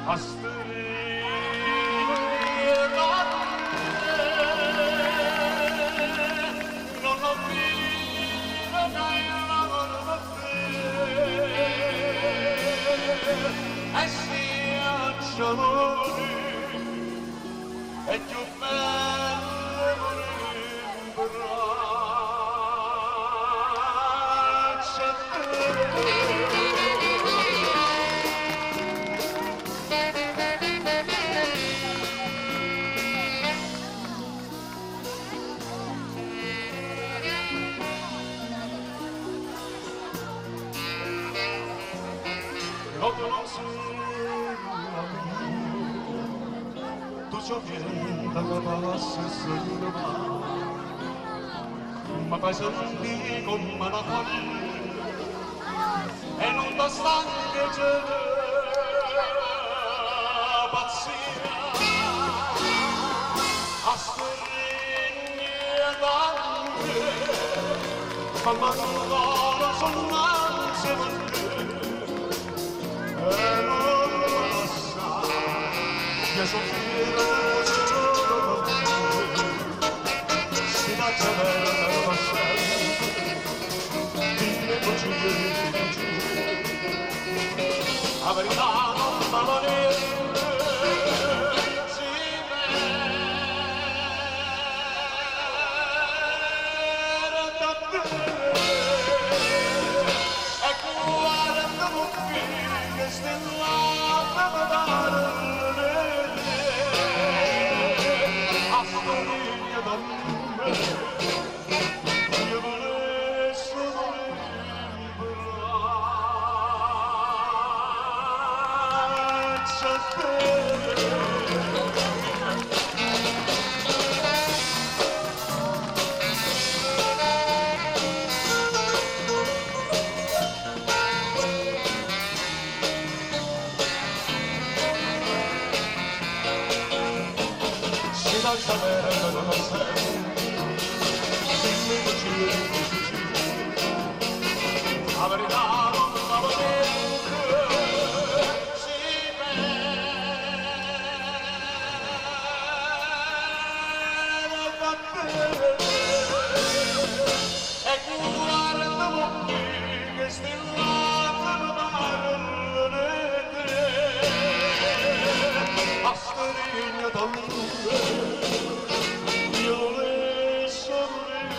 non ho visto mai lavoro per te e sia amore è più bello in braccia a te. Notte non sera tu gioviendo che passa solo ma fai sentire come una follia e non ti stanca c'è pazzia a stringere tante ma ancora sono ansia per te e non lo sa che soffrire si faccia bella per sempre dimmi così la verità non va a niente si merita te e guarda qui che stellata mi pare a storia da me io volessi braccia a te. Si lascia bella non sei dimmi così la verità non va bene si merita bene e guarda qui che stillata mi pare a steriglio d'amore io le sono in